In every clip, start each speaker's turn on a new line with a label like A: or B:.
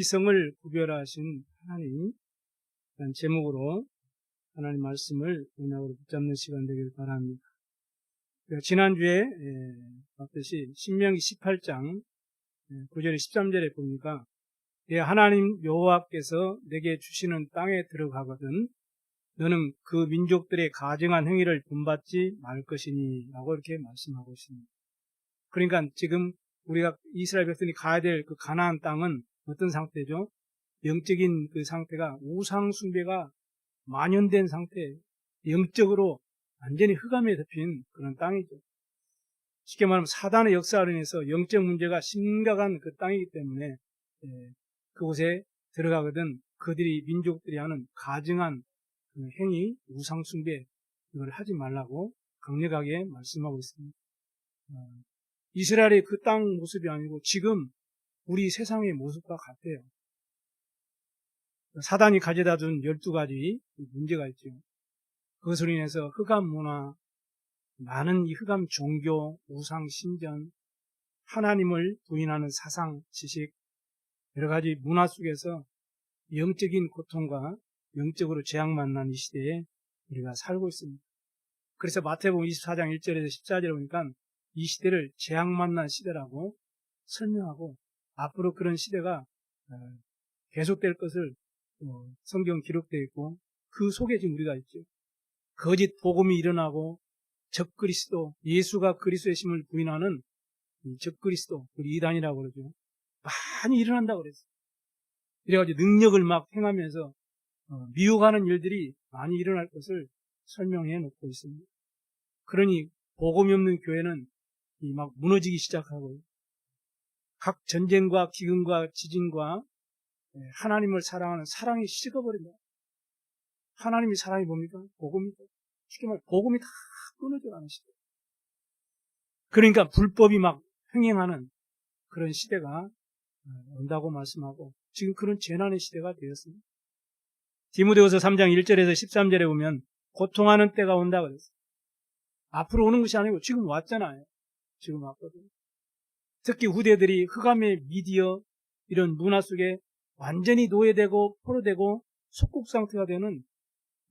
A: 이성을 구별하신 하나님, 이런 제목으로 하나님 말씀을 은혜로 붙잡는 시간 되길 바랍니다. 지난주에 봤듯이 신명기 18장 9절에 13절에 보니까 하나님 여호와께서 내게 주시는 땅에 들어가거든 너는 그 민족들의 가증한 행위를 본받지 말 것이니 라고 이렇게 말씀하고 있습니다. 그러니까 지금 우리가 이스라엘 백성이 가야 될 그 가나안 땅은 어떤 상태죠? 영적인 그 상태가 우상 숭배가 만연된 상태, 영적으로 완전히 흑암에 덮인 그런 땅이죠. 쉽게 말하면 사단의 역사로 인해서 영적 문제가 심각한 그 땅이기 때문에 그곳에 들어가거든 그들이 민족들이 하는 가증한 그 행위, 우상 숭배 이걸 하지 말라고 강력하게 말씀하고 있습니다. 이스라엘의 그 땅 모습이 아니고 지금 우리 세상의 모습과 같아요. 사단이 가져다 준 12가지 문제가 있죠. 그것으로 인해서 흑암 문화, 많은 이 흑암 종교, 우상 신전, 하나님을 부인하는 사상, 지식, 여러 가지 문화 속에서 영적인 고통과 영적으로 재앙 만난 이 시대에 우리가 살고 있습니다. 그래서 마태복음 24장 1절에서 14절에 보니까 이 시대를 재앙 만난 시대라고 설명하고 앞으로 그런 시대가 계속될 것을 성경 기록되어 있고 그 속에 지금 우리가 있죠. 거짓 복음이 일어나고 적그리스도, 예수가 그리스도의 심을 부인하는 적그리스도, 이단이라고 그러죠. 많이 일어난다고 그랬어요. 이래가지고 능력을 막 행하면서 미혹하는 일들이 많이 일어날 것을 설명해 놓고 있습니다. 그러니 복음이 없는 교회는 막 무너지기 시작하고 각 전쟁과 기근과 지진과 하나님을 사랑하는 사랑이 식어버린다. 하나님이 사랑이 뭡니까? 복음이다. 쉽게 말해 복음이 다 끊어져가는 시대. 그러니까 불법이 막 흥행하는 그런 시대가 온다고 말씀하고 지금 그런 재난의 시대가 되었습니다. 디모데후서 3장 1절에서 13절에 보면 고통하는 때가 온다 그랬어요. 앞으로 오는 것이 아니고 지금 왔잖아요. 지금 왔거든요. 특히 후대들이 흑암의 미디어 이런 문화 속에 완전히 노예되고 포로되고 속국 상태가 되는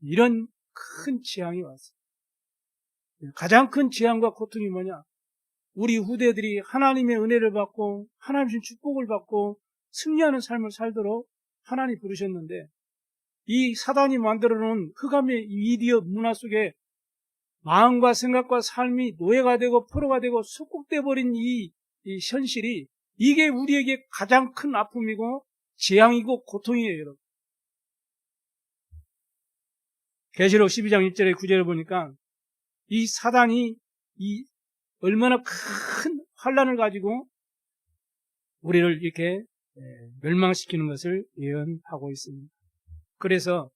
A: 이런 큰 재앙이 왔어요. 가장 큰 재앙과 고통이 뭐냐? 우리 후대들이 하나님의 은혜를 받고 하나님의 축복을 받고 승리하는 삶을 살도록 하나님이 부르셨는데 이 사단이 만들어놓은 흑암의 미디어 문화 속에 마음과 생각과 삶이 노예가 되고 포로가 되고 속국돼 버린 이 현실이 이게 우리에게 가장 큰 아픔이고 재앙이고 고통이에요, 여러분. 계시록 12장 1절에 9절을 보니까 이 사단이 이 얼마나 큰 환란을 가지고 우리를 이렇게 멸망시키는 것을 예언하고 있습니다. 그래서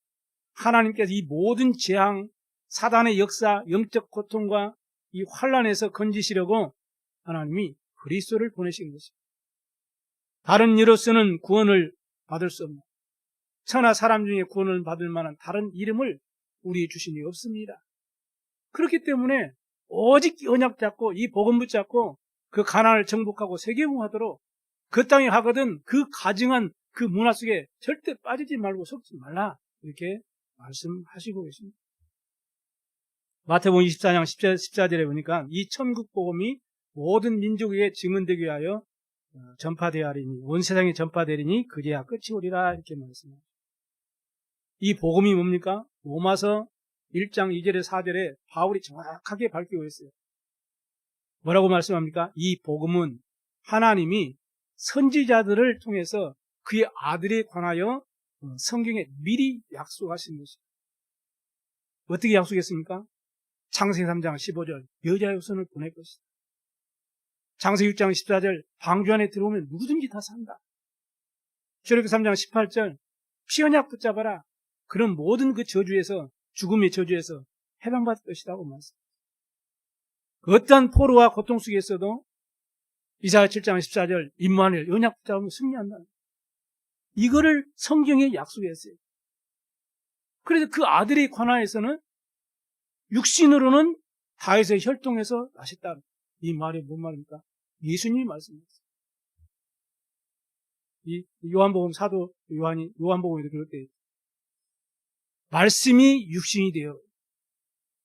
A: 하나님께서 이 모든 재앙, 사단의 역사, 영적 고통과 이 환란에서 건지시려고 하나님이 그리스도를 보내신 것입니다. 다른 이로서는 구원을 받을 수 없는 천하 사람 중에 구원을 받을 만한 다른 이름을 우리에 주신 이 없습니다. 그렇기 때문에 오직 언약 잡고 이 복음 붙잡고 그 가난을 정복하고 세계화하도록 그 땅에 가거든 그 가증한 그 문화 속에 절대 빠지지 말고 속지 말라 이렇게 말씀하시고 계십니다. 마태복음 24장 14절에 보니까 이 천국 복음이 모든 민족에게 증언되게 하여 전파되어야 하리니 온 세상에 전파되리니 그제야 끝이 오리라 이렇게 말씀합니다. 이 복음이 뭡니까? 로마서 1장 2절에 4절에 바울이 정확하게 밝히고 있어요. 뭐라고 말씀합니까? 이 복음은 하나님이 선지자들을 통해서 그의 아들에 관하여 성경에 미리 약속하신 것입니다. 어떻게 약속했습니까? 창세기 3장 15절 여자의 후손을 보낼 것이다. 창세기 6장 14절 방주 안에 들어오면 누구든지 다 산다. 출애굽기 3장 18절 피 언약 붙잡아라. 그런 모든 그 저주에서 죽음의 저주에서 해방받을 것이라고 말씀합니다. 어떠한 포로와 고통 속에 있어도 이사야 7장 14절 임마누엘 언약 붙잡으면 승리한다. 이거를 성경에 약속했어요. 그래서 그 아들의 관하에서는 육신으로는 다윗의 혈통에서 나셨다. 이 말이 뭔 말입니까? 예수님이 말씀하셨어요. 이 요한복음 사도 요한이 요한복음에도 그럴 때 말씀이 육신이 되어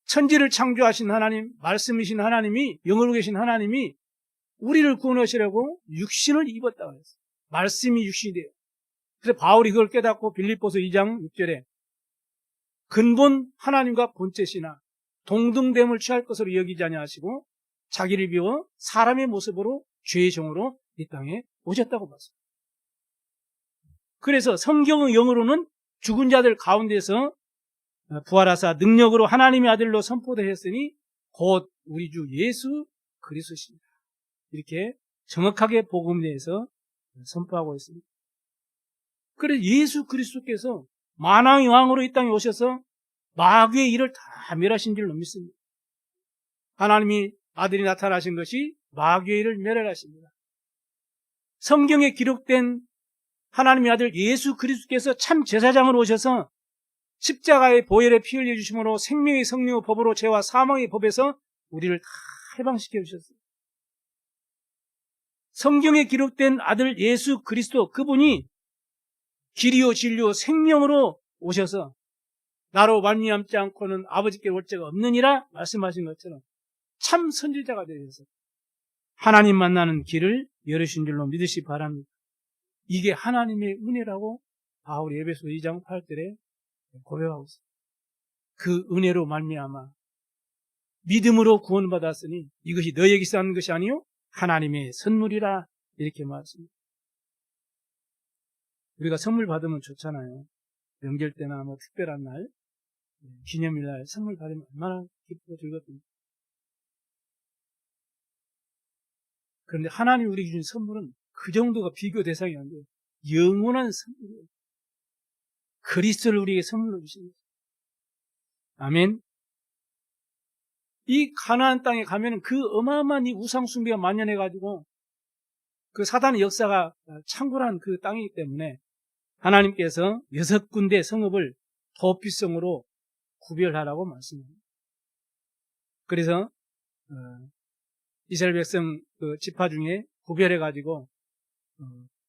A: 천지를 창조하신 하나님, 말씀이신 하나님이 영으로 계신 하나님이 우리를 구원하시려고 육신을 입었다고 했어요. 말씀이 육신이 되어. 그래서 바울이 그걸 깨닫고 빌립보서 2장 6절에 근본 하나님과 본체시나 동등됨을 취할 것으로 여기지 아니하시고 자기를 비워 사람의 모습으로 죄의 종으로 이 땅에 오셨다고 봤어요. 그래서 성경의 영으로는 죽은 자들 가운데서 부활하사 능력으로 하나님의 아들로 선포되었으니 곧 우리 주 예수 그리스도십니다. 이렇게 정확하게 복음에 대해서 선포하고 있습니다. 그래서 예수 그리스도께서 만왕의 왕으로 이 땅에 오셔서 마귀의 일을 다 멸하신 줄로 믿습니다. 하나님이 아들이 나타나신 것이 마귀의 일을 멸하십니다. 성경에 기록된 하나님의 아들 예수 그리스도께서 참 제사장으로 오셔서 십자가의 보혈에 피 흘려 주심으로 생명의 성령의 법으로 죄와 사망의 법에서 우리를 다 해방시켜 주셨어요. 성경에 기록된 아들 예수 그리스도 그분이 길이요 진리요 생명으로 오셔서 나로 말미암지 않고는 아버지께 올 자가 없느니라 말씀하신 것처럼 참 선지자가 되셔서 하나님 만나는 길을 열으신 줄로 믿으시 바랍니다. 이게 하나님의 은혜라고 바울이 에베소 2장 8절에 고백하고 있습니다. 그 은혜로 말미암아 믿음으로 구원받았으니 이것이 너에게서 난 것이 아니요 하나님의 선물이라 이렇게 말했습니다. 우리가 선물 받으면 좋잖아요. 명절 때나 뭐 특별한 날, 기념일날 선물 받으면 얼마나 기쁘고 즐겁습니까? 그런데 하나님이 우리에게 주신 선물은 그 정도가 비교 대상이 안 돼요. 영원한 선물이에요. 그리스도를 우리에게 선물로 주십니다. 아멘. 이 가나안 땅에 가면은 그 어마어마한 이 우상 숭배가 만연해가지고 그 사단의 역사가 창궐한 그 땅이기 때문에 하나님께서 6군데 성읍을 도피성으로 구별하라고 말씀합니다. 그래서 이스라엘 백성 그 지파 중에 구별해가지고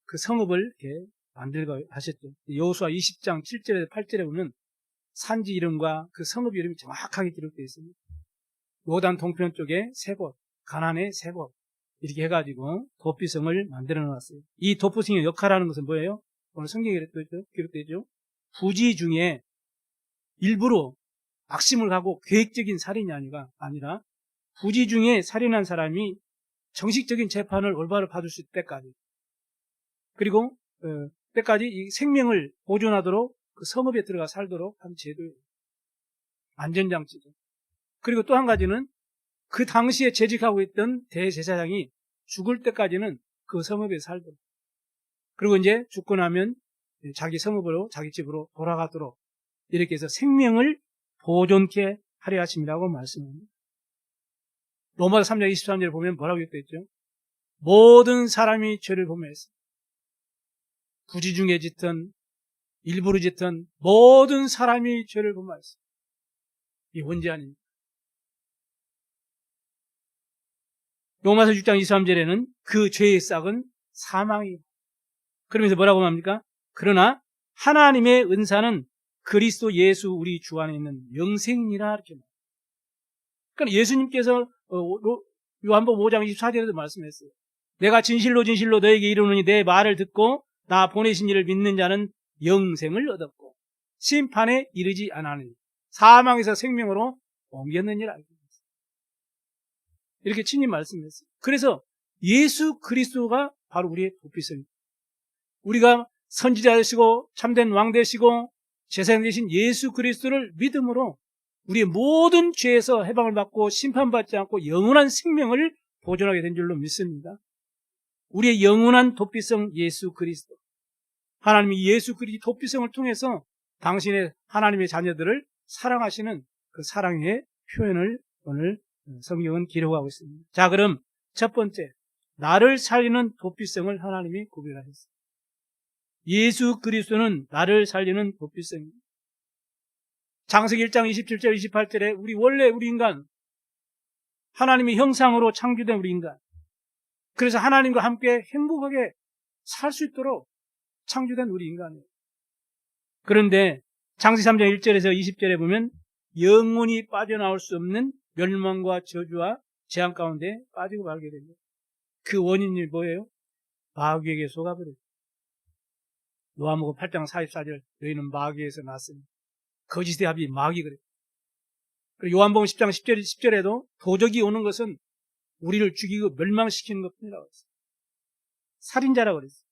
A: 그 성읍을 이렇게 만들고 하셨죠. 여호수아 20장 7절에서 8절에 보면 산지 이름과 그 성읍 이름이 정확하게 기록되어 있습니다. 요단 동편 쪽에 세 곳, 가나안에 세 곳 이렇게 해가지고 도피성을 만들어 놨어요. 이 도피성의 역할하는 것은 뭐예요? 오늘 성경에 기록되어 있죠. 부지 중에 일부러 악심을 하고 계획적인 살인이 아니라 부지 중에 살인한 사람이 정식적인 재판을 올바로 받을 수 있을 때까지 그리고 때까지 이 생명을 보존하도록 그 성읍에 들어가 살도록 한 제도예요. 안전장치죠. 그리고 또 한 가지는 그 당시에 재직하고 있던 대제사장이 죽을 때까지는 그 성읍에 살도록 그리고 이제 죽고 나면 자기 성읍으로 자기 집으로 돌아가도록 이렇게 해서 생명을 보존케 하려 하심이라고 말씀합니다. 로마서 3장 23절에 보면 뭐라고 했죠? 모든 사람이 죄를 범했습니다. 부지 중에 짓든 일부러 짓든 모든 사람이 죄를 범하였습니다. 이 언제 아닙니까? 로마서 6장 23절에는 그 죄의 싹은 사망이에요. 그러면서 뭐라고 합니까? 그러나 하나님의 은사는 그리스도 예수 우리 주 안에 있는 영생이라 이렇게 말합니다. 그러니까 예수님께서 요한복음 5장 24절에도 말씀했어요. 내가 진실로 너에게 이르노니 내 말을 듣고 나 보내신 이를 믿는 자는 영생을 얻었고 심판에 이르지 않으니 사망에서 생명으로 옮겼느니라. 이렇게 친히 말씀했어요. 그래서 예수 그리스도가 바로 우리의 도피성입니다. 우리가 선지자 되시고 참된 왕 되시고 제사장 되신 예수 그리스도를 믿음으로 우리의 모든 죄에서 해방을 받고 심판받지 않고 영원한 생명을 보존하게 된 줄로 믿습니다. 우리의 영원한 도피성 예수 그리스도. 하나님이 예수 그리스도 도피성을 통해서 당신의 하나님의 자녀들을 사랑하시는 그 사랑의 표현을 오늘 성경은 기록하고 있습니다. 자, 그럼 첫 번째, 나를 살리는 도피성을 하나님이 구별하셨습니다. 예수 그리스도는 나를 살리는 도피성입니다. 창세기 1장 27절 28절에 우리 인간 하나님의 형상으로 창조된 우리 인간 그래서 하나님과 함께 행복하게 살 수 있도록 창조된 우리 인간이에요. 그런데 창세기 3장 1절에서 20절에 보면 영원히 빠져나올 수 없는 멸망과 저주와 재앙 가운데 빠지고 말게 됩니다. 그 원인이 뭐예요? 마귀에게 속아버려요. 요한복음 8장 44절 너희는 마귀에서 났으니 거짓의 아비 마귀 그래요. 그리고 요한복음 10장 10절에도 도적이 오는 것은 우리를 죽이고 멸망시키는 것뿐이라고 했어요. 살인자라고 그랬어요.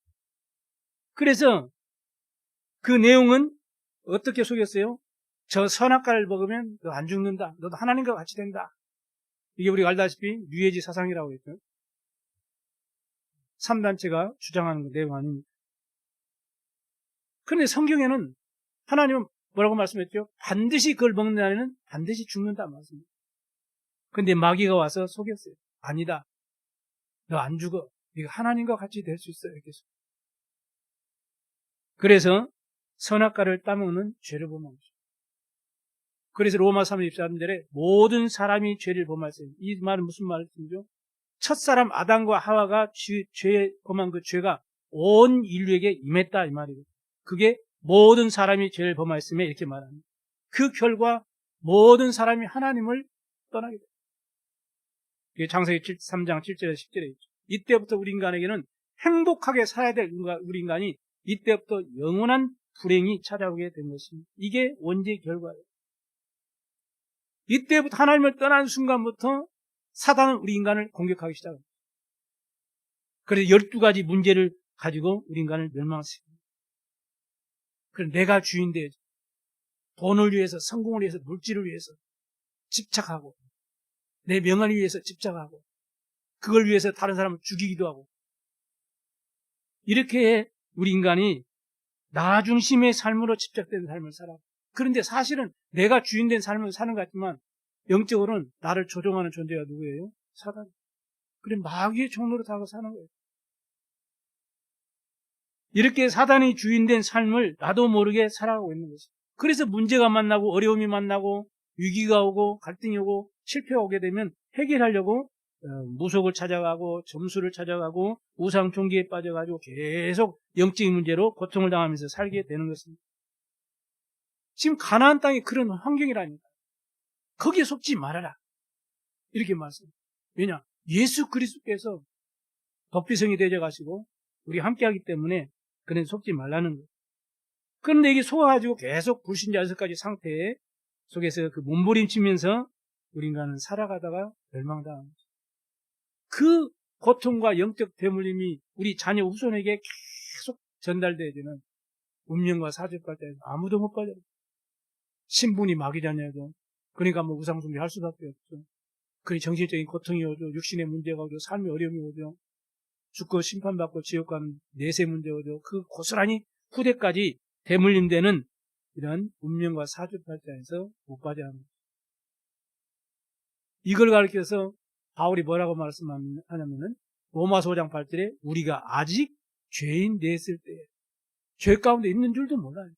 A: 그래서 그 내용은 어떻게 속였어요? 저 선악과를 먹으면 너 안 죽는다. 너도 하나님과 같이 된다. 이게 우리가 알다시피 뉴에이지 사상이라고 했죠. 3단체가 주장하는 그 내용 아닙니까? 그런데 성경에는 하나님은 뭐라고 말씀했죠? 반드시 그걸 먹는 자는 반드시 죽는다 말씀입니다. 그런데 마귀가 와서 속였어요. 아니다. 너 안 죽어. 네가 하나님과 같이 될 수 있어. 이렇게. 그래서 선악과를 따먹는 죄를 범한 거죠. 그래서 로마 3장 24절에 모든 사람이 죄를 범했어요. 이 말은 무슨 말씀이죠? 첫사람 아담과 하와가 죄 범한 그 죄가 온 인류에게 임했다 이 말이에요. 그게 모든 사람이 죄를 범했음에 이렇게 말합니다. 그 결과 모든 사람이 하나님을 떠나게 됩니다. 이게 창세기 3장 7절에서 10절에 있죠. 이때부터 우리 인간에게는 행복하게 살아야 될 우리 인간이 이때부터 영원한 불행이 찾아오게 된 것입니다. 이게 원죄의 결과예요. 이때부터 하나님을 떠나는 순간부터 사단은 우리 인간을 공격하기 시작합니다. 그래서 12가지 문제를 가지고 우리 인간을 멸망시킵니다. 그래서 내가 주인 되어야지. 돈을 위해서, 성공을 위해서, 물질을 위해서 집착하고 내 명예를 위해서 집착하고 그걸 위해서 다른 사람을 죽이기도 하고 이렇게 우리 인간이 나 중심의 삶으로 집착된 삶을 살아요. 그런데 사실은 내가 주인된 삶을 사는 것 같지만 영적으로는 나를 조종하는 존재가 누구예요? 사단. 그래 마귀의 종로로 다가 사는 거예요. 이렇게 사단이 주인된 삶을 나도 모르게 살아가고 있는 것이죠. 그래서 문제가 만나고 어려움이 만나고 위기가 오고 갈등이 오고 실패가 오게 되면 해결하려고 무속을 찾아가고 점수를 찾아가고 우상 종기에 빠져가지고 계속 영적인 문제로 고통을 당하면서 살게 되는 것입니다. 지금 가나안 땅이 그런 환경이라니까. 거기에 속지 말아라. 이렇게 말씀합니다. 왜냐? 예수 그리스도께서 덕비성이 되어가시고 우리 함께하기 때문에 그는 속지 말라는 거예요. 그런데 이게 속아가지고 계속 불신자 6가지 상태 속에서 그 몸부림치면서 우리 인간은 살아가다가 멸망당하는 거죠. 그 고통과 영적 대물림이 우리 자녀 후손에게 계속 전달돼야 되는 운명과 사주까지 아무도 못 빠져요. 신분이 마귀 자녀도 그러니까 뭐 우상숭배 할 수밖에 없죠. 그 정신적인 고통이 오죠. 육신의 문제가 오죠. 삶의 어려움이 오죠. 죽고 심판받고 지옥 가는 내세 문제 오죠. 그 고스란히 후대까지 대물림되는 이런 운명과 사주팔자에서 못 빠져야 합니다. 이걸 가르쳐서 바울이 뭐라고 말씀하냐면은 로마서 5장 8절에 우리가 아직 죄인 됐을 때 죄 가운데 있는 줄도 몰라요.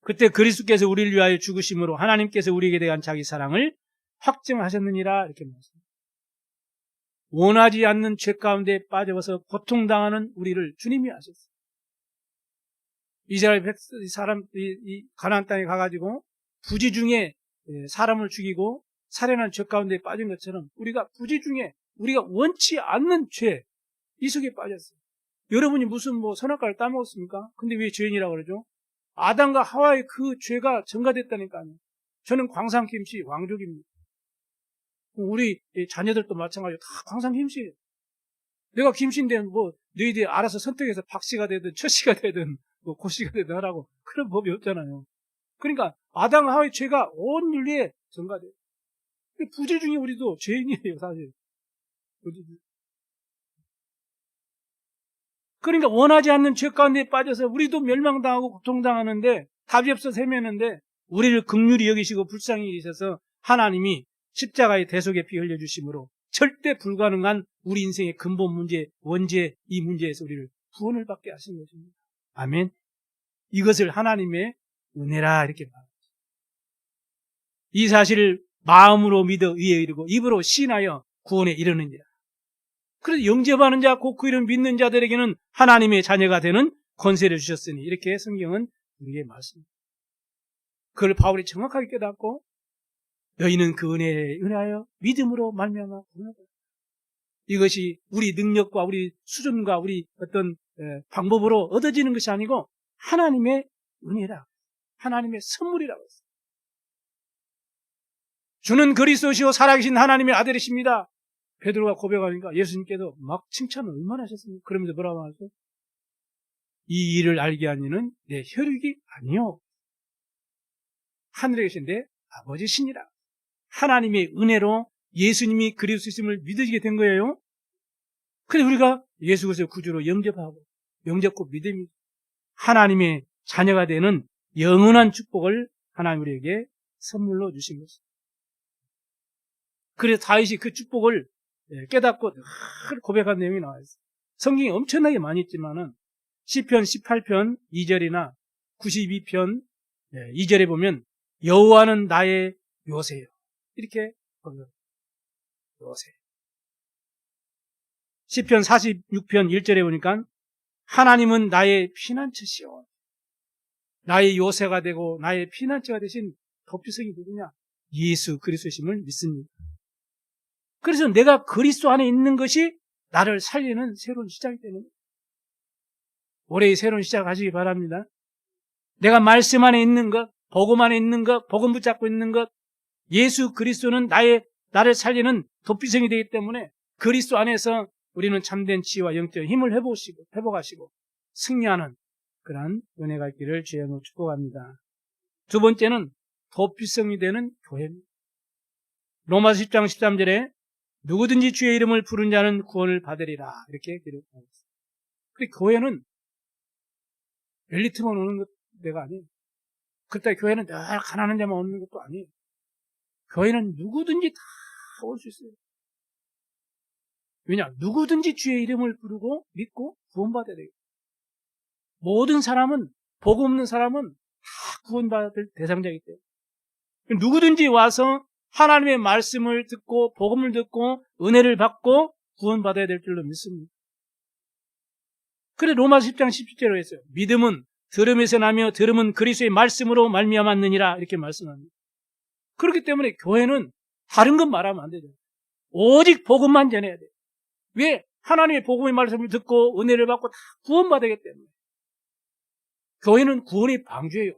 A: 그때 그리스도께서 우리를 위하여 죽으심으로 하나님께서 우리에게 대한 자기 사랑을 확증하셨느니라 이렇게 말씀합니다. 원하지 않는 죄 가운데 빠져서 고통당하는 우리를 주님이 아셨어요. 이스라엘 사람들이 가나안 땅에 가가지고 부지 중에 사람을 죽이고 살해하는 죄 가운데 빠진 것처럼 우리가 부지 중에 우리가 원치 않는 죄 이 속에 빠졌어요. 여러분이 무슨 선악과를 따먹었습니까? 근데 왜 죄인이라고 그러죠? 아담과 하와의 그 죄가 전가됐다니까요. 저는 광산김씨 왕족입니다. 우리 자녀들도 마찬가지로 다 광산김씨예요. 내가 김씨인데 너희들이 알아서 선택해서 박씨가 되든 처씨가 되든 고씨가 되든 하라고 그런 법이 없잖아요. 그러니까 아담과 하와의 죄가 온 인류에 전가돼요. 부지 중에 우리도 죄인이에요, 사실. 그러니까 원하지 않는 죄 가운데 빠져서 우리도 멸망당하고 고통당하는데 답이 없어서 헤매는데 우리를 긍휼히 여기시고 불쌍히 여기셔서 하나님이 십자가의 대속의 피 흘려주심으로 절대 불가능한 우리 인생의 근본 문제, 원죄 이 문제에서 우리를 구원을 받게 하신 것입니다. 아멘. 이것을 하나님의 은혜라 이렇게 말합니다. 이 사실을 마음으로 믿어 의에 이르고 입으로 시인하여 구원에 이르느니라. 그래서 영접하는 자, 곧 그 이름 믿는 자들에게는 하나님의 자녀가 되는 권세를 주셨으니, 이렇게 성경은 우리에게 말씀합니다. 그걸 바울이 정확하게 깨닫고, 너희는 그 은혜에 은하여 믿음으로 말미암아 구원받았다. 이것이 우리 능력과 우리 수준과 우리 어떤 방법으로 얻어지는 것이 아니고 하나님의 은혜라, 하나님의 선물이라고 했어요. 주는 그리스도시요 살아계신 하나님의 아들이십니다. 베드로가 고백하니까 예수님께서 막 칭찬을 얼마나 하셨습니까? 그러면서 뭐라고 하셨어요? 이 일을 알게 한 이는 내 혈육이 아니요, 하늘에 계신 내 아버지시니라. 하나님의 은혜로 예수님이 그리스도이심을 믿으시게 된 거예요. 그래서 우리가 예수 그리스도의 구주로 영접하고, 영접고 믿음이 하나님의 자녀가 되는 영원한 축복을 하나님 우리에게 선물로 주신 것입니다. 그래서 다윗이 그 축복을 깨닫고 늘 고백한 내용이 나와 있어요. 성경이 엄청나게 많이 있지만은 시편 18편 2절이나 92편 2절에 보면 여호와는 나의 요새요, 이렇게 보면 요새. 시편 46편 1절에 보니까 하나님은 나의 피난처시오, 나의 요새가 되고 나의 피난처가 되신 도피성이 누구냐? 예수 그리스도심을 믿습니다. 그래서 내가 그리스도 안에 있는 것이 나를 살리는 새로운 시작이 되는 거예요. 올해의 새로운 시작 하시기 바랍니다. 내가 말씀 안에 있는 것, 복음 안에 있는 것, 복음 붙잡고 있는 것, 예수 그리스도는 나를 살리는 도피성이 되기 때문에 그리스도 안에서 우리는 참된 지혜와 영적 힘을 회복하시고 승리하는 그러한 은혜가 있기를 주의 이름으로 축복합니다. 두 번째는 도피성이 되는 교회입니다. 로마서 10장 13절에 누구든지 주의 이름을 부른 자는 구원을 받으리라, 이렇게 기록하고 있습니다. 그리고 교회는 엘리트만 오는 데가 아니에요. 그때 교회는 늘 가난한 자만 오는 것도 아니에요. 교회는 누구든지 다 올 수 있어요. 왜냐? 누구든지 주의 이름을 부르고 믿고 구원받아야 돼요. 모든 사람은, 복 없는 사람은 다 구원받을 대상자이기 때문에 누구든지 와서 하나님의 말씀을 듣고 복음을 듣고 은혜를 받고 구원받아야 될 줄로 믿습니다. 그래 로마서 10장 17절로 했어요. 믿음은 들음에서 나며 들음은 그리스도의 말씀으로 말미암았느니라, 이렇게 말씀합니다. 그렇기 때문에 교회는 다른 건 말하면 안 되죠. 오직 복음만 전해야 돼요. 왜? 하나님의 복음의 말씀을 듣고 은혜를 받고 다 구원받아야 되기 때문에. 교회는 구원의 방주예요.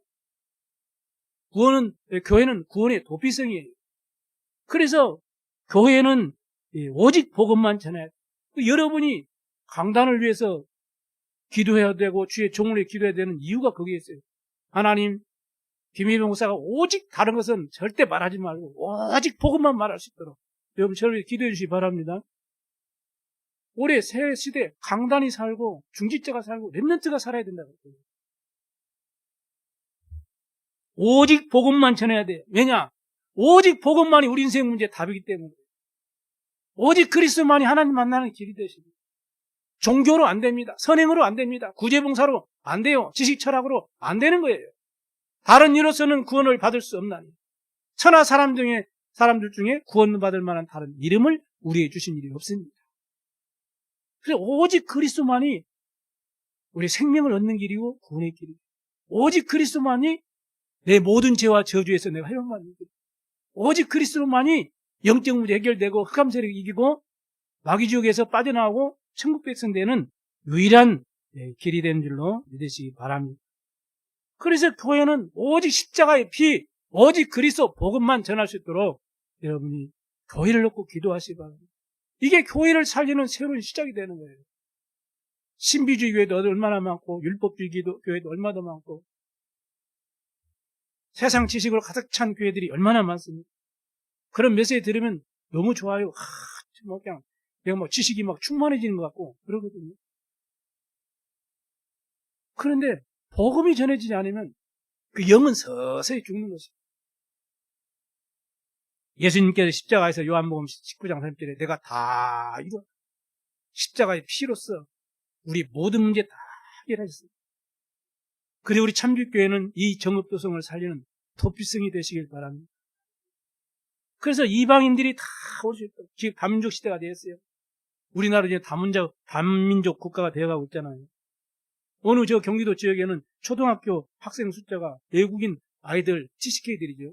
A: 교회는 구원의 도피성이에요. 그래서 교회는 오직 복음만 전해야 돼요. 여러분이 강단을 위해서 기도해야 되고 주의 종을 위해 기도해야 되는 이유가 거기에 있어요. 하나님, 김희병 목사가 오직 다른 것은 절대 말하지 말고 오직 복음만 말할 수 있도록 여러분 저를 위해 기도해 주시기 바랍니다. 올해 새 시대 강단이 살고 중직자가 살고 렘넌트가 살아야 된다고 했어요. 오직 복음만 전해야 돼요. 왜냐? 오직 복음만이 우리 인생 문제의 답이기 때문에. 오직 그리스도만이 하나님 만나는 길이 되십니다. 종교로 안 됩니다. 선행으로 안 됩니다. 구제봉사로 안 돼요. 지식 철학으로 안 되는 거예요. 다른 이로서는 구원을 받을 수 없나니 천하 사람들 중에 구원을 받을 만한 다른 이름을 우리에게 주신 일이 없습니다. 그래서 오직 그리스도만이 우리 생명을 얻는 길이고 구원의 길이고, 오직 그리스도만이 내 모든 죄와 저주에서 내가 해방받는 길, 오직 그리스도만이 영적 문제 해결되고 흑암 세력을 이기고 마귀지옥에서 빠져나오고 천국 백성 되는 유일한 길이 되는 줄로 믿으시기 바랍니다. 그래서 교회는 오직 십자가의 피, 오직 그리스도 복음만 전할 수 있도록 여러분이 교회를 놓고 기도하시기 바랍니다. 이게 교회를 살리는 새로운 시작이 되는 거예요. 신비주의 교회도 얼마나 많고 율법주의 교회도 얼마나 많고 세상 지식으로 가득 찬 교회들이 얼마나 많습니까? 그런 메시지 들으면 너무 좋아요. 그냥 내가 지식이 충만해지는 것 같고 그러거든요. 그런데 복음이 전해지지 않으면 그 영은 서서히 죽는 것입니다. 예수님께서 십자가에서 요한복음 19장 30절에 내가 다 이거 십자가의 피로써 우리 모든 문제 다 해결하셨습니다. 그리고 우리 참빛교회는 이 정읍도성을 살리는 도피성이 되시길 바랍니다. 그래서 이방인들이 다 올 수 있도록 지금 반민족 시대가 되었어요. 우리나라 이제 다민족 국가가 되어가고 있잖아요. 어느 저 경기도 지역에는 초등학교 학생 숫자가 외국인 아이들, GCK들이죠.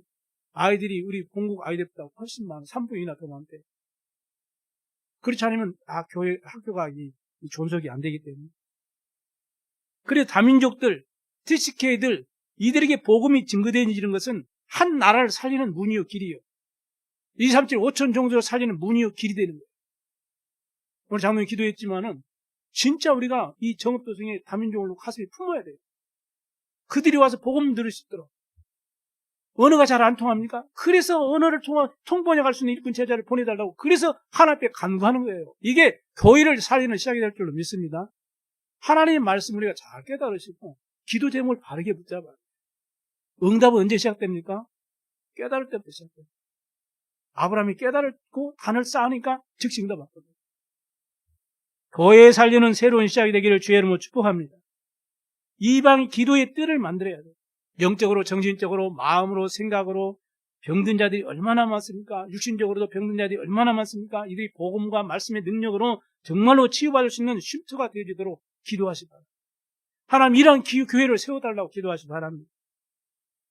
A: 아이들이 우리 본국 아이들보다 훨씬 많아. 3분의 2나 더 많대. 그렇지 않으면 학교가 이 존속이 안 되기 때문에. 그래 다민족들, GCK들 이들에게 복음이 증거되어지는 것은 한 나라를 살리는 문이요 길이요. 2, 3, 7, 5천 종족을 살리는 문이요 길이 되는 거예요. 오늘 장로님 기도했지만은 진짜 우리가 이 정읍도성의 다민족을 가슴에 품어야 돼요. 그들이 와서 복음 들을 수 있도록. 언어가 잘 안 통합니까? 그래서 언어를 통번역할 수 있는 일꾼 제자를 보내달라고 그래서 하나님 앞에 간구하는 거예요. 이게 교회를 살리는 시작이 될 줄로 믿습니다. 하나님의 말씀을 우리가 잘 깨달으시고 기도 제목을 바르게 붙잡아요. 응답은 언제 시작됩니까? 깨달을 때부터 시작돼요. 아브라함이 깨달고 단을 쌓으니까 즉시 응답 받거든요. 교회 살리는 새로운 시작이 되기를 주의 이름으로 축복합니다. 이방이 기도의 뜰을 만들어야 돼요. 영적으로, 정신적으로, 마음으로, 생각으로 병든 자들이 얼마나 많습니까? 육신적으로도 병든 자들이 얼마나 많습니까? 이들이 복음과 말씀의 능력으로 정말로 치유받을 수 있는 쉼터가 되어지도록 기도하시 바랍니다. 하나님 이런 교회를 세워달라고 기도하시 바랍니다.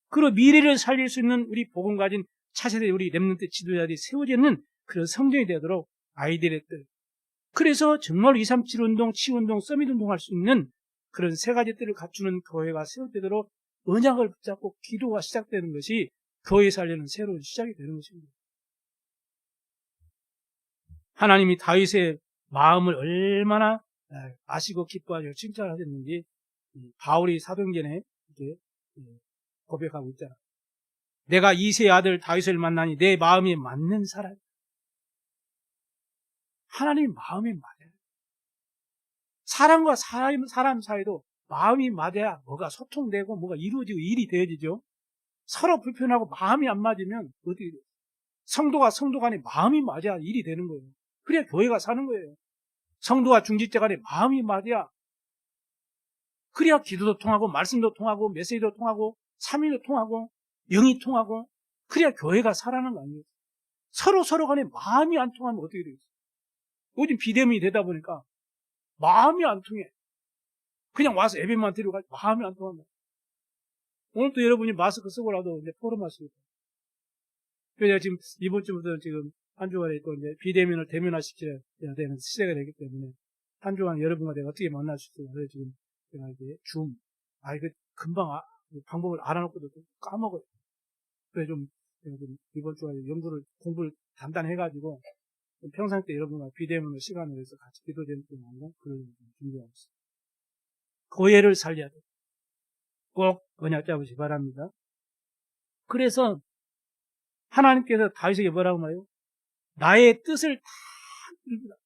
A: 그리고 미래를 살릴 수 있는 우리 복음 가진 차세대 우리 렘넌트 지도자들이 세워지는 그런 성전이 되도록 아이들의 뜻. 그래서 정말 237 운동, 치유운동, 서밋 운동할 수 있는 그런 세 가지 뜰을 갖추는 교회가 세워지도록 언약을 붙잡고 기도가 시작되는 것이 교회 살리는 새로운 시작이 되는 것입니다. 하나님이 다윗의 마음을 얼마나 아시고 기뻐하시고 칭찬하셨는지 바울이 사도행전에 이렇게 고백하고 있잖아요. 내가 이새의 아들 다윗을 만나니 내 마음이 맞는 사람. 하나님 마음이 맞아요. 사람과 사람 사이도 마음이 맞아야 뭐가 소통되고 뭐가 이루어지고 일이 되어지죠. 서로 불편하고 마음이 안 맞으면 어떻게 돼요? 성도가 성도 간에 마음이 맞아야 일이 되는 거예요. 그래야 교회가 사는 거예요. 성도와 중직자 간에 마음이 맞아야 그래야 기도도 통하고 말씀도 통하고 메시지도 통하고 참여도 통하고 영이 통하고 그래야 교회가 살아나는 거 아니에요. 서로 간에 마음이 안 통하면 어떻게 되겠어요? 요즘 비대면이 되다 보니까 마음이 안 통해. 그냥 와서 예배만 드리고 마음이 안 통한다. 오늘도 여러분이 마스크 쓰고라도 이제 포럼 하시고. 그래서 지금 이번 주부터 지금 한 주간에 또 이제 비대면을 대면화시켜야 되는 시대가 되기 때문에 한 주간 여러분과 내가 어떻게 만날 수 있을까. 그래서 지금 제가 이제 금방 방법을 알아놓고도 까먹어요. 그래서 좀 이번 주에 공부를 단단히 해가지고 평상 때 여러분과 비대면으로 시간을 내서 같이 기도 제목을 하고 그런 준비하고 있습니다. 교회를 살려야 돼요. 꼭 언약 잡으시기 바랍니다. 그래서 하나님께서 다윗에게 뭐라고 말해요? 나의 뜻을 다 이루라.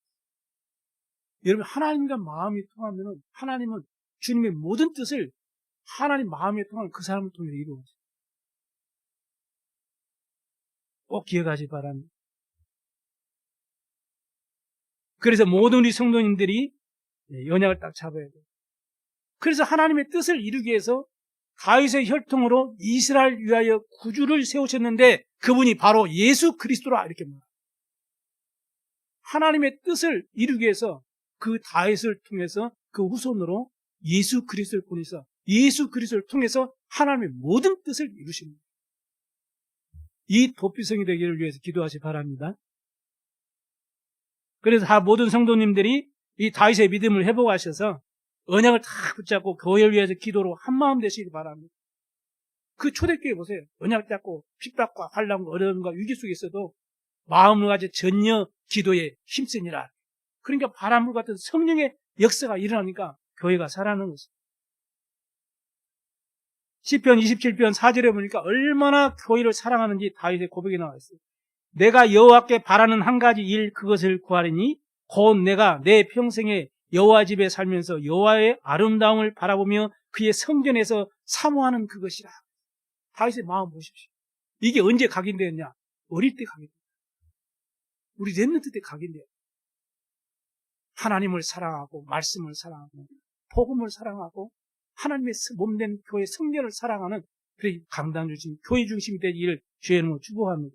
A: 여러분 하나님과 마음이 통하면 하나님은 주님의 모든 뜻을 하나님 마음에 통하는 그 사람을 통해 이루어져요. 꼭 기억하시기 바랍니다. 그래서 모든 우리 성도님들이 언약을 딱 잡아야 돼요. 그래서 하나님의 뜻을 이루기 위해서 다윗의 혈통으로 이스라엘 위하여 구주를 세우셨는데 그분이 바로 예수 그리스도라 이렇게 말합니다. 하나님의 뜻을 이루기 위해서 그 다윗을 통해서 그 후손으로 예수 그리스도를 보내서 예수 그리스도를 통해서 하나님의 모든 뜻을 이루십니다. 이 도피성이 되기를 위해서 기도하시 바랍니다. 그래서 모든 성도님들이 이 다윗의 믿음을 회복하셔서 언약을 다 붙잡고 교회를 위해서 기도로 한마음 되시기 바랍니다. 그 초대교회 보세요. 언약 잡고 핍박과 환난과 어려움과 위기 속에 있어도 마음을 가지고 전혀 기도에 힘쓰니라. 그러니까 바람물 같은 성령의 역사가 일어나니까 교회가 살아나는 것입니다. 시편 27편 4절에 보니까 얼마나 교회를 사랑하는지 다윗의 고백이 나와 있어요. 내가 여호와께 바라는 한 가지 일 그것을 구하리니 곧 내가 내 평생에 여호와 집에 살면서 여호와의 아름다움을 바라보며 그의 성전에서 사모하는 그것이라. 다윗의 마음 보십시오. 이게 언제 각인되었냐? 어릴 때 각인되었다. 우리 렘넌트 때 각인되었다. 하나님을 사랑하고 말씀을 사랑하고 복음을 사랑하고 하나님의 몸된 교회 성전을 사랑하는 그런 강단 중심, 교회 중심이 되기를 주의 이름으로 축복합니다.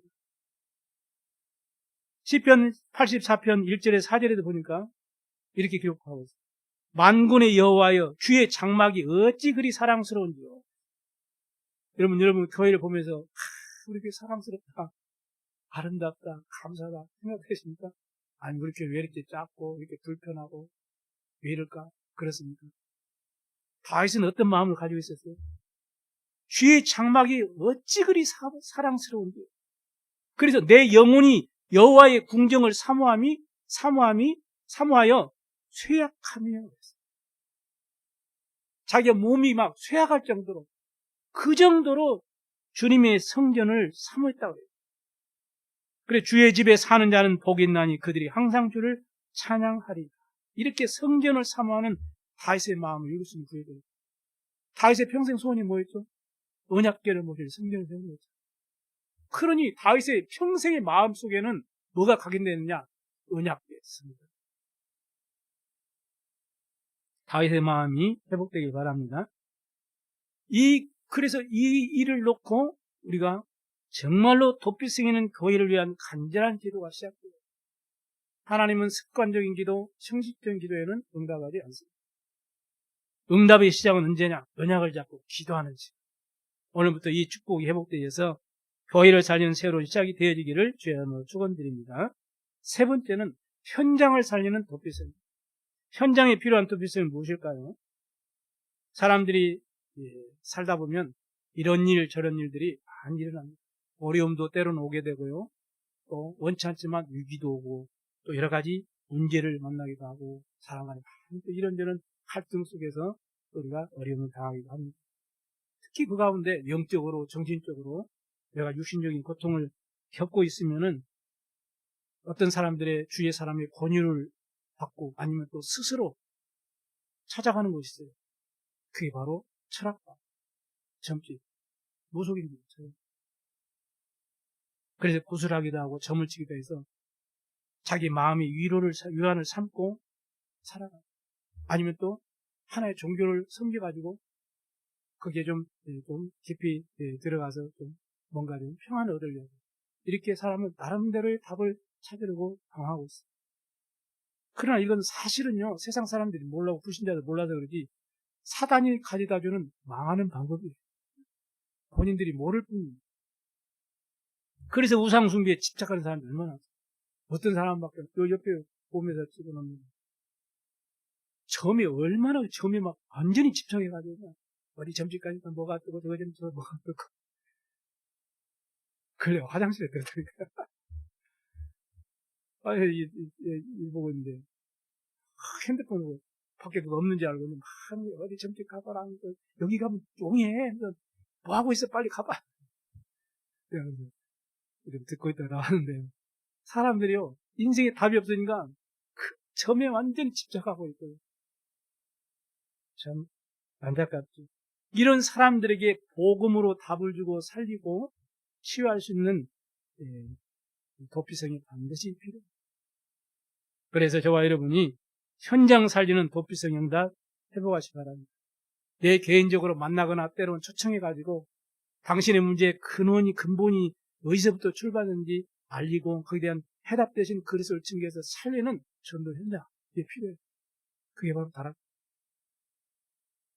A: 시편 84편 1절에 4절에도 보니까 이렇게 기록하고 있어요. 만군의 여호와여 주의 장막이 어찌 그리 사랑스러운지요. 여러분 교회를 보면서 우리 교회 사랑스럽다, 아름답다, 감사하다 생각하십니까? 아니 우리 교회 왜 이렇게 작고 이렇게 불편하고 왜 이럴까? 그렇습니까? 다윗은 어떤 마음을 가지고 있었어요? 주의 장막이 어찌 그리 사랑스러운지요. 그래서 내 영혼이 여호와의 궁정을 사모하여 쇠약하며, 자기가 몸이 막 쇠약할 정도로, 그 정도로 주님의 성전을 사모했다고 해요. 그래 주의 집에 사는 자는 복이 있나니 그들이 항상 주를 찬양하리라. 이렇게 성전을 사모하는 다윗의 마음을 읽을 수 있는 구절이에요. 다윗의 평생 소원이 뭐였죠? 언약궤를 모실 성전을 세우였죠. 그러니 다윗의 평생의 마음 속에는 뭐가 각인되느냐? 언약궤였습니다. 다윗의 마음이 회복되길 바랍니다. 그래서 이 일을 놓고 우리가 정말로 도피성이는 교회를 위한 간절한 기도가 시작돼요. 하나님은 습관적인 기도, 형식적인 기도에는 응답하지 않습니다. 응답의 시작은 언제냐? 언약을 잡고 기도하는 시간. 오늘부터 이 축복이 회복되어서 교회를 살리는 새로운 시작이 되어지기를 주의 이름으로 축원드립니다. 세 번째는 현장을 살리는 도피성입니다. 현장에 필요한 도피성은 무엇일까요? 사람들이 살다 보면 이런 일 저런 일들이 많이 일어납니다. 어려움도 때로는 오게 되고요. 또 원치 않지만 위기도 오고 또 여러 가지 문제를 만나기도 하고 사람 간에 많은 또 이런저런 갈등 속에서 우리가 어려움을 당하기도 합니다. 특히 그 가운데 영적으로 정신적으로 내가 육신적인 고통을 겪고 있으면은 어떤 사람들의 주위의 사람의 권유를 받고 아니면 또 스스로 찾아가는 것이 있어요. 그게 바로 철학과 점집, 무속인입니다. 그래서 구슬하기도 하고 점을 치기도 해서 자기 마음의 위안을 삼고 살아가요. 아니면 또 하나의 종교를 섬겨가지고 그게 좀 깊이 들어가서 좀 뭔가 좀 평안을 얻으려고 이렇게 사람은 나름대로의 답을 찾으려고 방황하고 있어요. 그러나 이건 사실은요, 세상 사람들이 몰라고 불신자들 몰라서 그러지 사단이 가져다 주는 망하는 방법이에요. 본인들이 모를 뿐입니다. 그래서 우상숭배에 집착하는 사람들이 얼마나 많아요. 어떤 사람밖에 요 옆에 보면서 찍어놓는 점에 막 완전히 집착해가지고 어디 점집까지 뭐가 뜨고 저거 좀 뭐가 뜨고 그래 화장실에 들어가니까 이 보고 있는데 핸드폰으로 밖에도 없는지 알고 막 어디 점집 가봐라 여기 가면 종이해 뭐 하고 있어 빨리 가봐 이렇게 듣고 있다가 나왔는데 사람들이요 인생에 답이 없으니까 그 점에 완전히 집착하고 있거든요. 참 안타깝죠. 이런 사람들에게 복음으로 답을 주고 살리고 치유할 수 있는 도피성이 반드시 필요해요. 그래서 저와 여러분이 현장 살리는 도피성 응답 해보시기 바랍니다. 내 개인적으로 만나거나 때로는 초청해가지고 당신의 문제의 근본이 어디서부터 출발하는지 알리고 거기에 대한 해답 대신 그리스도를 증거해서 살리는 전도 현장 이게 필요해요. 그게 바로 다락.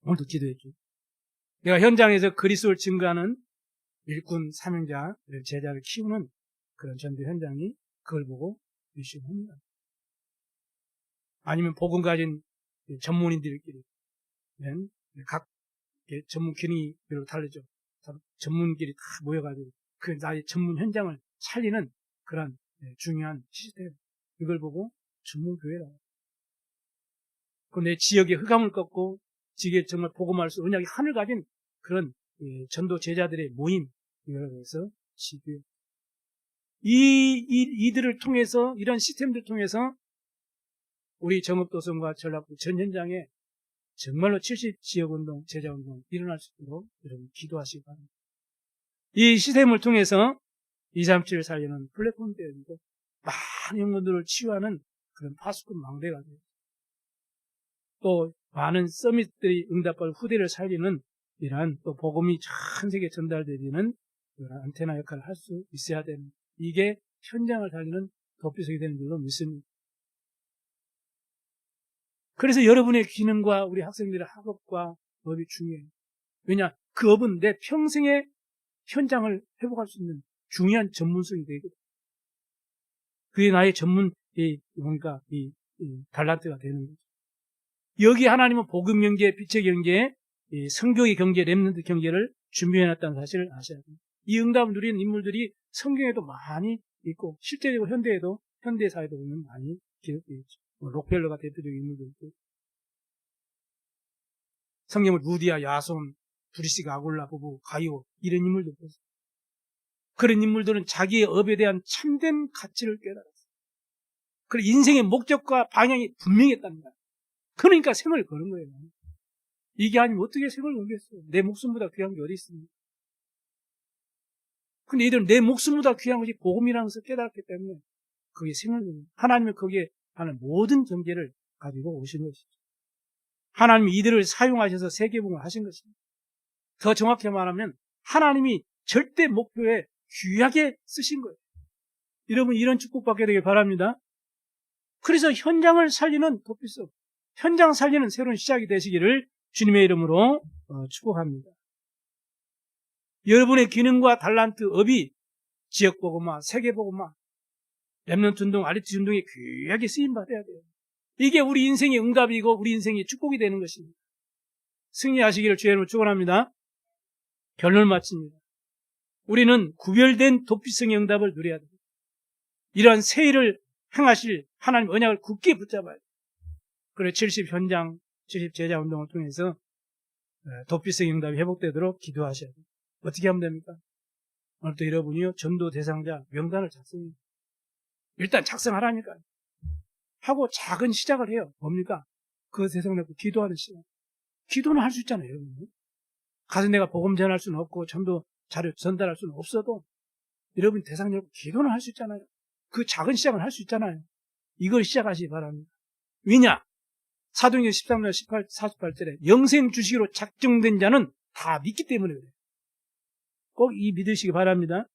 A: 오늘도 기도했죠. 내가 현장에서 그리스도를 증거하는 일꾼 사명자 제자를 키우는 그런 전도 현장이 그걸 보고 미션합니다. 아니면 복음 가진 전문인들끼리 각 전문 기능으로 다르죠. 전문끼리 다 모여가지고 그 나의 전문 현장을 살리는 그런 중요한 시스템. 이걸 보고 전문교회라고. 그 내 지역의 흑암을 꺾고 지역에 정말 복음할 수 언약이 하늘 가진 그런 전도 제자들의 모임 이걸 해서 지교회. 이들을 통해서 이런 시스템들을 통해서 우리 정읍도성과 전라북도 전 현장에 정말로 70지역운동, 제자운동 일어날 수 있도록 여러분 기도하시기 바랍니다. 이 시스템을 통해서 237을 살리는 플랫폼 되어지고 많은 영혼들을 치유하는 그런 파수꾼 망대가 돼요. 또 많은 서밋들이 응답받을 후대를 살리는 이러한 또 복음이 전 세계에 전달되는 그런 안테나 역할을 할 수 있어야 되는 이게 현장을 살리는 도피성이 되는 줄로 믿습니다. 그래서 여러분의 기능과 우리 학생들의 학업과 업이 중요해요. 왜냐? 그 업은 내 평생의 현장을 회복할 수 있는 중요한 전문성이 되거든요. 그게 나의 전문, 달란트가 되는 거죠. 여기 하나님은 복음 경계, 빛의 경계, 성경의 경계, 렘넌트 경계를 준비해놨다는 사실을 아셔야 됩니다. 이 응답을 누리는 인물들이 성경에도 많이 있고, 실제적으로 현대 사회도 보면 많이 기록되어 있죠. 록펠러가 대표적인 인물들도. 성경을 루디아, 야손, 브리시가 아굴라 부부, 가이오, 이런 인물들 보세요. 그런 인물들은 자기의 업에 대한 참된 가치를 깨달았어요. 그리고 인생의 목적과 방향이 분명했다는 거예요. 그러니까 생을 거는 거예요. 이게 아니면 어떻게 생을 걸겠어요? 내 목숨보다 귀한 게 어디 있습니까? 근데 이들은 내 목숨보다 귀한 것이 복음이라는 것을 깨달았기 때문에 그게 생을 거는 거예요. 하나님은 거기에 하는 모든 경계를 가지고 오신 것이죠. 하나님이 이들을 사용하셔서 세계복음을 하신 것입니다. 더 정확히 말하면 하나님이 절대 목표에 귀하게 쓰신 거예요. 여러분 이런 축복받게 되길 바랍니다. 그래서 현장을 살리는 도피성, 현장 살리는 새로운 시작이 되시기를 주님의 이름으로 축복합니다. 여러분의 기능과 달란트, 업이 지역복음화, 세계복음화, 렘넌트 운동, 아리티 운동에 귀하게 쓰임받아야 돼요. 이게 우리 인생의 응답이고 우리 인생의 축복이 되는 것입니다. 승리하시기를 주의 이름으로 축원합니다. 결론을 마칩니다. 우리는 구별된 도피성의 응답을 누려야 됩니다. 이러한 새 일을 행하실 하나님 언약을 굳게 붙잡아야 돼요. 그래 70 현장, 70 제자 운동을 통해서 도피성의 응답이 회복되도록 기도하셔야 돼요. 어떻게 하면 됩니까? 오늘도 여러분이요 전도 대상자 명단을 작성해요. 일단 작성하라니까요. 하고 작은 시작을 해요. 뭡니까? 그 대상 놓고 기도하는 시간. 기도는 할 수 있잖아요, 여러분. 가서 내가 복음 전할 수는 없고 전도 자료 전달할 수는 없어도 여러분 대상 놓고 기도는 할 수 있잖아요. 그 작은 시작을 할 수 있잖아요. 이걸 시작하시기 바랍니다. 왜냐? 사도행전 13장 48절에 영생 주시기로 작정된 자는 다 믿기 때문에 그래요. 꼭 이 믿으시기 바랍니다.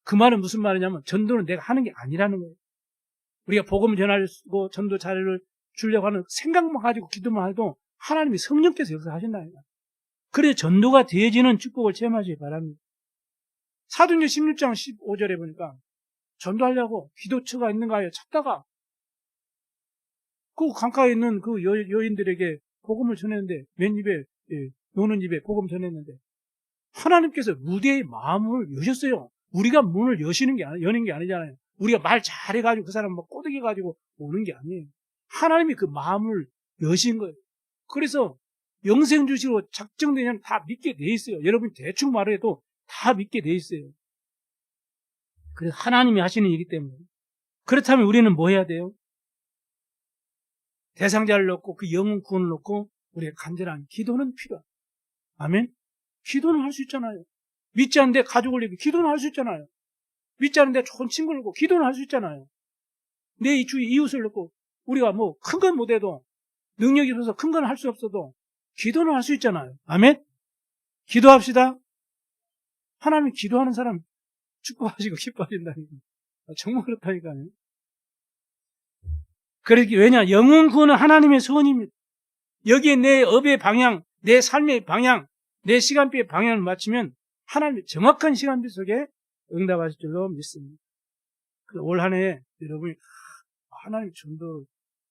A: 그 말은 무슨 말이냐면 전도는 내가 하는 게 아니라는 거예요. 우리가 복음을 전하고 전도 자료를 주려고 하는 생각만 가지고 기도만 해도 하나님이 성령께서 역사하신다니까. 그래서 전도가 되어지는 축복을 체험하시기 바랍니다. 사도행전 16장 15절에 보니까 전도하려고 기도처가 있는가요? 찾다가 그 강가에 있는 그 여인들에게 복음을 전했는데 맨 입에 노는 입에 복음 전했는데 하나님께서 무대의 마음을 여셨어요. 우리가 문을 여는 게 아니잖아요. 우리가 말 잘해가지고 그 사람 막 꼬드겨가지고 오는 게 아니에요. 하나님이 그 마음을 여신 거예요. 그래서 영생 주시로 작정되면 다 믿게 돼 있어요. 여러분 대충 말해도 다 믿게 돼 있어요. 그래서 하나님이 하시는 일이기 때문에. 그렇다면 우리는 뭐 해야 돼요? 대상자를 놓고 그 영혼 구원을 놓고 우리의 간절한 기도는 필요합니다. 아멘? 기도는 할 수 있잖아요. 믿지 않는데 가족을 위해 기도는 할 수 있잖아요. 믿지 않는데 좋은 친구를 놓고 기도는 할 수 있잖아요. 내 주위 이웃을 놓고 우리가 뭐 큰 건 못해도 능력이 없어서 큰 건 할 수 없어도 기도는 할 수 있잖아요. 아멘? 기도합시다. 하나님 기도하는 사람 축복하시고 기뻐하신다니까. 정말 그렇다니까요. 그러기 왜냐? 영혼 구원은 하나님의 소원입니다. 여기에 내 업의 방향, 내 삶의 방향, 내 시간표의 방향을 맞추면 하나님의 정확한 시간표 속에 응답하실 줄로 믿습니다. 올 한 해 여러분이 하나님 전도,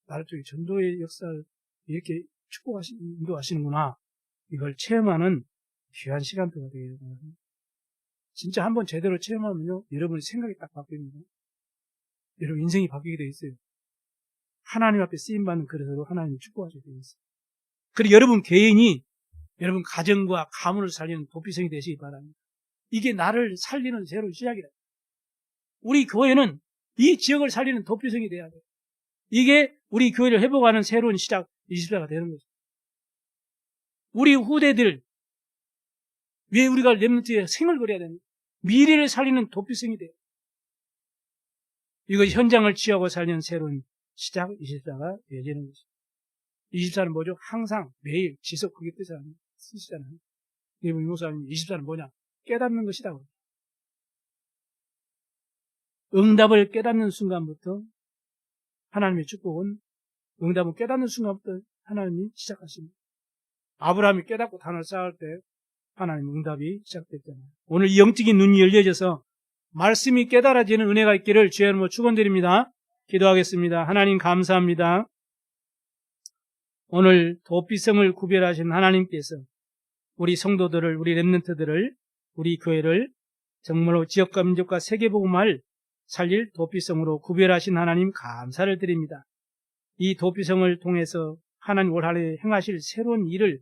A: 나를 통해 전도의 역사를 이렇게 인도하시는구나. 이걸 체험하는 귀한 시간표가 되길 바랍니다. 진짜 한번 제대로 체험하면요, 여러분의 생각이 딱 바뀝니다. 여러분 인생이 바뀌게 돼 있어요. 하나님 앞에 쓰임받는 그릇으로 하나님이 축복하시게 되어 있어요. 그리고 여러분 개인이 여러분 가정과 가문을 살리는 도피성이 되시기 바랍니다. 이게 나를 살리는 새로운 시작이다. 우리 교회는 이 지역을 살리는 도피성이 돼야 돼요. 이게 우리 교회를 회복하는 새로운 시작 20세가 되는 거죠. 우리 후대들 왜 우리가 렘넌트에 생을 걸어야 됩니까? 미래를 살리는 도피성이 돼요. 이것이 현장을 취하고 살리는 새로운 시작 24가 되어지는 거죠. 24는 뭐죠? 항상 매일 지속 그게 뜻이잖아요. 이분 목사님 24는 뭐냐? 깨닫는 것이다. 응답을 깨닫는 순간부터 하나님의 축복은 응답을 깨닫는 순간부터 하나님이 시작하십니다. 아브라함이 깨닫고 단을 쌓을 때 하나님 응답이 시작됐잖아요. 오늘 이 영적인 눈이 열려져서 말씀이 깨달아지는 은혜가 있기를 주의 이름으로 축원드립니다. 기도하겠습니다. 하나님 감사합니다. 오늘 도피성을 구별하신 하나님께서 우리 성도들을, 우리 렘넌트들을, 우리 교회를 정말로 지역과 민족과 세계복음을 살릴 도피성으로 구별하신 하나님 감사를 드립니다. 이 도피성을 통해서 하나님 올 한해 행하실 새로운 일을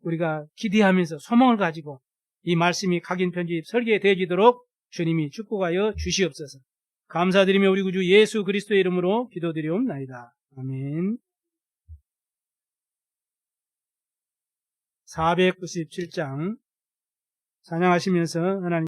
A: 우리가 기대하면서 소망을 가지고 이 말씀이 각인 편집 설계되어지도록 주님이 축복하여 주시옵소서. 감사드리며 우리 구주 예수 그리스도의 이름으로 기도드리옵나이다. 아멘. 497장 찬양하시면서 하나님